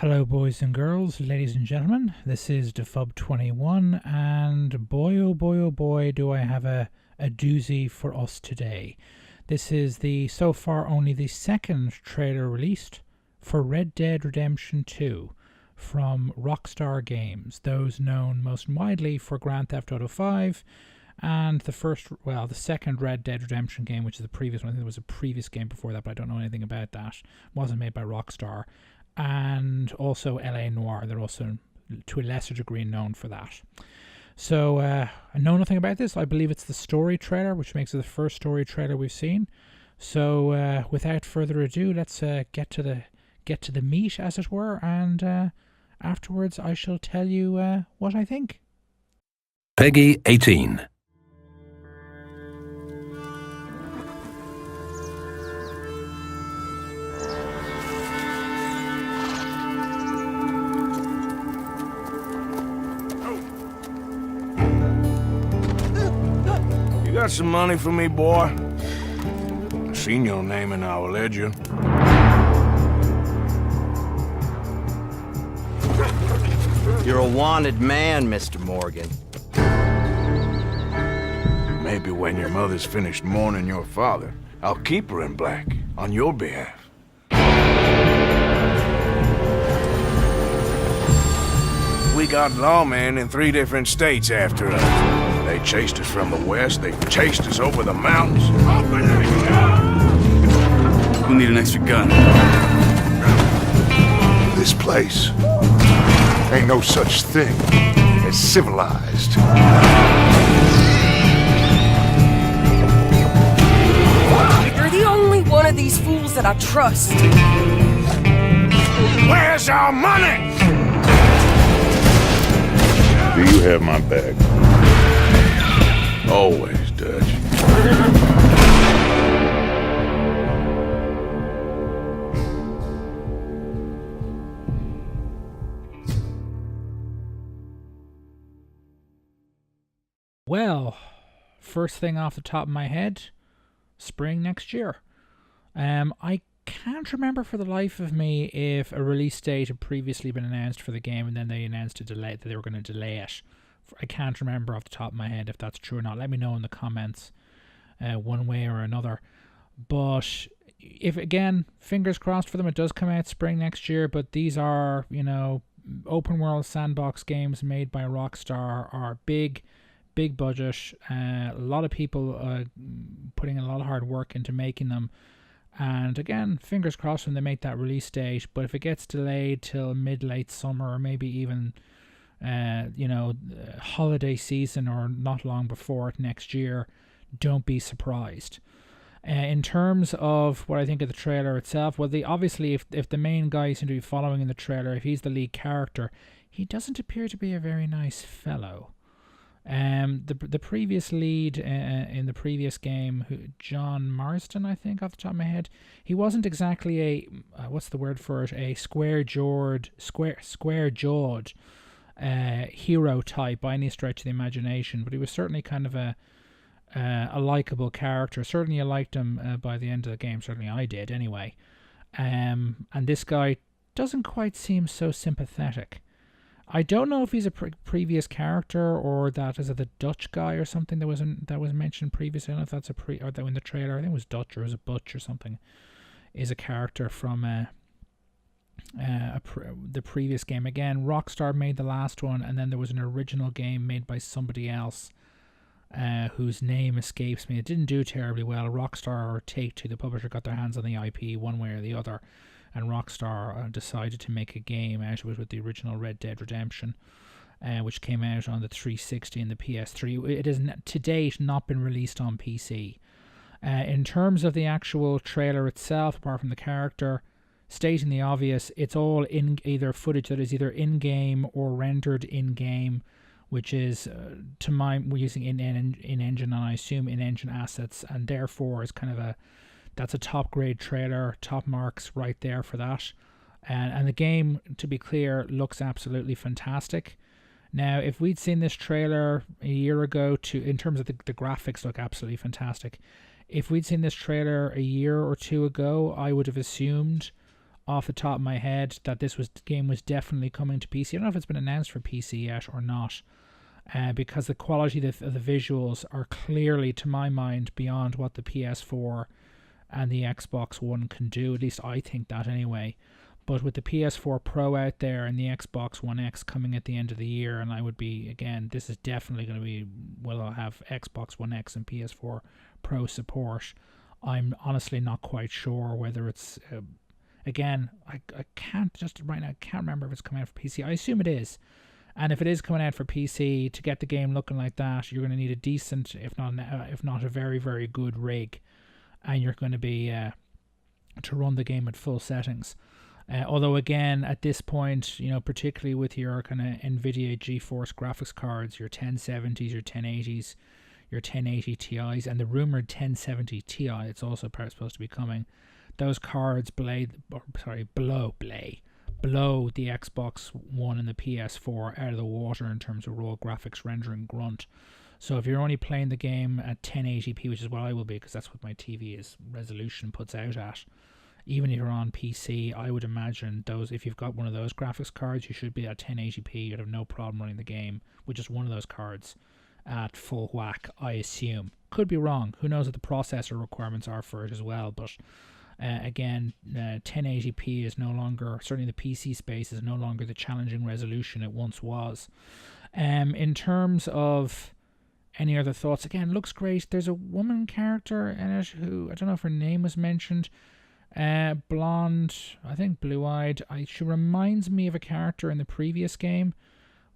Hello, boys and girls, ladies and gentlemen. This is Defub21, and boy, oh boy, oh boy, do I have a doozy for us today. This is so far only the second trailer released for Red Dead Redemption 2 from Rockstar Games, those known most widely for Grand Theft Auto 5 and the second Red Dead Redemption game, which is the previous one. I think there was a previous game before that, but I don't know anything about that. It wasn't made by Rockstar. And also L.A. Noire. They're also, to a lesser degree, known for that. So, I know nothing about this. I believe it's the story trailer, which makes it the first story trailer we've seen. So, without further ado, let's get to the meat, as it were, and afterwards I shall tell you what I think. Peggy 18. Got some money for me, boy? I seen your name in our ledger. You're a wanted man, Mr. Morgan. Maybe when your mother's finished mourning your father, I'll keep her in black on your behalf. We got lawmen in 3 different states after us. They chased us from the west, they chased us over the mountains. Open it up! We'll need an extra gun. This place ain't no such thing as civilized. You're the only one of these fools that I trust. Where's our money? Do you have my bag? Always, Dutch. Well, first thing off the top of my head, spring next year. I can't remember for the life of me if a release date had previously been announced for the game and then they announced that they were going to delay it. I can't remember off the top of my head if that's true or not. Let me know in the comments one way or another. But if, again, fingers crossed for them, it does come out spring next year. But these are, open world sandbox games made by Rockstar, are big budget. A lot of people putting a lot of hard work into making them. And again, fingers crossed when they make that release date. But if it gets delayed till mid-late summer or maybe even holiday season or not long before it next year, don't be surprised. In terms of what I think of the trailer itself, well, obviously if the main guy you seem to be following in the trailer, if he's the lead character, he doesn't appear to be a very nice fellow. The previous lead in the previous game, John Marston, I think, off the top of my head, he wasn't exactly a what's the word for it, a square-jawed hero type by any stretch of the imagination, but he was certainly kind of a likable character. Certainly I liked him by the end of the game. Certainly I did anyway. And this guy doesn't quite seem so sympathetic. I don't know if he's a previous character or that is the Dutch guy or something that was mentioned previously. I don't know if that's or that in the trailer. I think it was Dutch or it was a Butch or something. Is a character from the previous game. Again, Rockstar made the last one, and then there was an original game made by somebody else whose name escapes me. It didn't do terribly well. Rockstar or Take-Two, the publisher, got their hands on the IP one way or the other, and Rockstar decided to make a game out of it with the original Red Dead Redemption, which came out on the 360 and the PS3. It has to date not been released on PC. In terms of the actual trailer itself, apart from the character, stating the obvious, it's all in either footage that is either in-game or rendered in-game, which is we're using in-engine and I assume in-engine assets, and therefore is kind of that's a top grade trailer, top marks right there for that. And the game, to be clear, looks absolutely fantastic. Now, if we'd seen this trailer a year ago, in terms of the graphics look absolutely fantastic. If we'd seen this trailer a year or two ago, I would have assumed off the top of my head that this game was definitely coming to PC. I don't know if it's been announced for PC yet or not, because the quality of the visuals are clearly, to my mind, beyond what the PS4 and the Xbox One can do. At least I think that anyway. But with the PS4 Pro out there and the Xbox One X coming at the end of the year, and I would be, again, this is definitely going to be, will I have Xbox One X and PS4 Pro support. I'm honestly not quite sure whether it's, again, I can't just right now, I can't remember if it's coming out for PC. I assume it is. And if it is coming out for PC, to get the game looking like that, you're going to need a decent, if not a very, very good rig. And you're going to be, to run the game at full settings. Although again, at this point, particularly with your kind of NVIDIA GeForce graphics cards, your 1070s, your 1080s, your 1080 Ti's, and the rumored 1070 Ti, it's also supposed to be coming. Those cards blow the Xbox One and the PS4 out of the water in terms of raw graphics rendering grunt. So if you're only playing the game at 1080p, which is what I will be, because that's what my TV's resolution puts out at, even if you're on PC, I would imagine if you've got one of those graphics cards, you should be at 1080p. You'd have no problem running the game with just one of those cards at full whack, I assume. Could be wrong. Who knows what the processor requirements are for it as well. But again, 1080p is no longer, certainly the PC space, is no longer the challenging resolution it once was. In terms of any other thoughts, again, looks great. There's a woman character in it who, I don't know if her name was mentioned. Blonde, I think blue-eyed. She reminds me of a character in the previous game,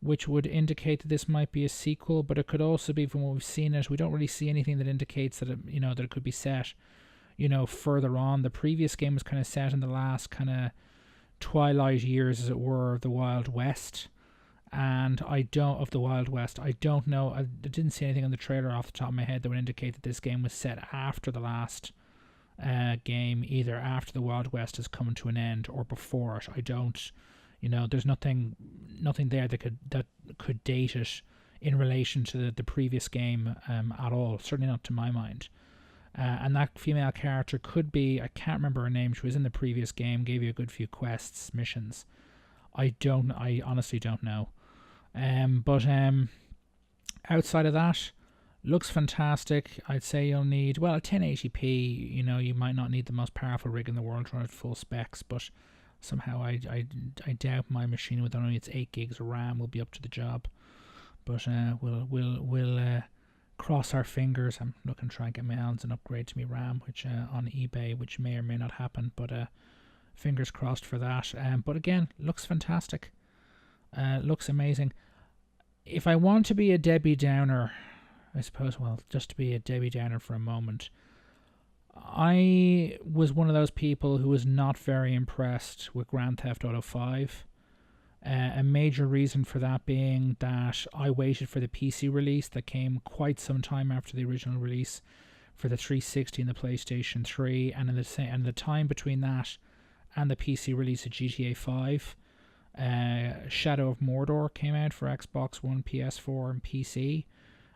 which would indicate that this might be a sequel, but it could also be, from what we've seen it, we don't really see anything that indicates that that it could be set, further on. The previous game was kind of set in the last kind of twilight years, as it were, of the Wild West. And I don't know. I didn't see anything on the trailer off the top of my head that would indicate that this game was set after the last game, either after the Wild West has come to an end or before it. I don't, there's nothing there that could date it in relation to the previous game at all. Certainly not to my mind. And that female character could be, I can't remember her name. She was in the previous game, gave you a good few quests, missions. I honestly don't know. But outside of that, looks fantastic. I'd say you'll need, a 1080p, you might not need the most powerful rig in the world to run at full specs, but somehow I doubt my machine with only its 8 gigs of RAM will be up to the job. But we'll cross our fingers. I'm looking to try and get my hands an upgrade to my RAM, which on eBay, which may or may not happen, but fingers crossed for that. But again, looks fantastic. Looks amazing. If I want to be a Debbie Downer, I suppose, just to be a Debbie Downer for a moment, I was one of those people who was not very impressed with Grand Theft Auto 5. A major reason for that being that I waited for the PC release that came quite some time after the original release for the 360 and the PlayStation 3, and in the time between that and the PC release of GTA 5, Shadow of Mordor came out for Xbox One, PS4, and PC,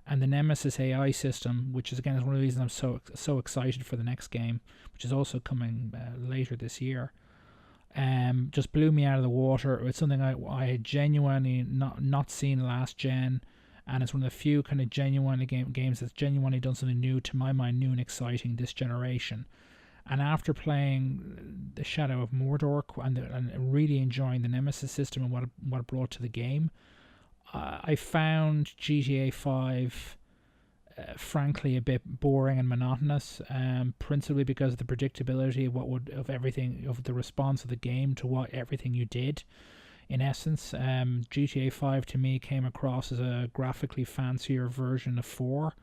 and the Nemesis AI system, which is again one of the reasons I'm so excited for the next game, which is also coming later this year, just blew me out of the water. It's something I had genuinely not seen last gen, and it's one of the few kind of genuinely games that's genuinely done something new, to my mind, new and exciting this generation. And after playing the Shadow of Mordor and really enjoying the Nemesis system and what it brought to the game, I found GTA 5 frankly a bit boring and monotonous, principally because of the predictability of the response of the game to everything you did. In essence, GTA 5 to me came across as a graphically fancier version of 4.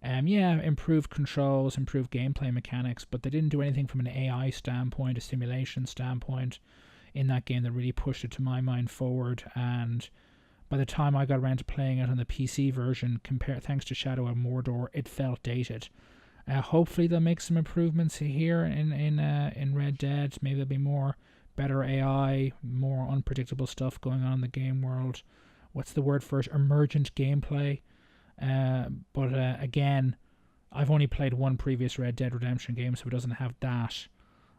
Improved controls, improved gameplay mechanics, but they didn't do anything from an AI standpoint, a simulation standpoint in that game that really pushed it, to my mind, forward. And by the time I got around to playing it on the PC version, thanks to Shadow of Mordor, it felt dated. Hopefully they'll make some improvements here in Red Dead. Maybe there'll be better AI, more unpredictable stuff going on in the game world. What's the word for it? Emergent gameplay. But again, I've only played one previous Red Dead Redemption game, so it doesn't have that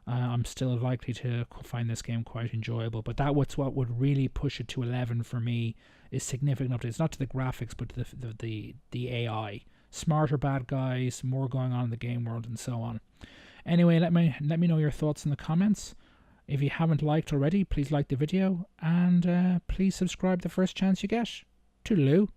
I'm still likely to find this game quite enjoyable. But that's what would really push it to 11 for me, is significant updates, not to the graphics, but to the AI. Smarter bad guys, more going on in the game world, and so on. Anyway, let me know your thoughts in the comments. If you haven't liked already, please like the video, and please subscribe the first chance you get. Toodaloo.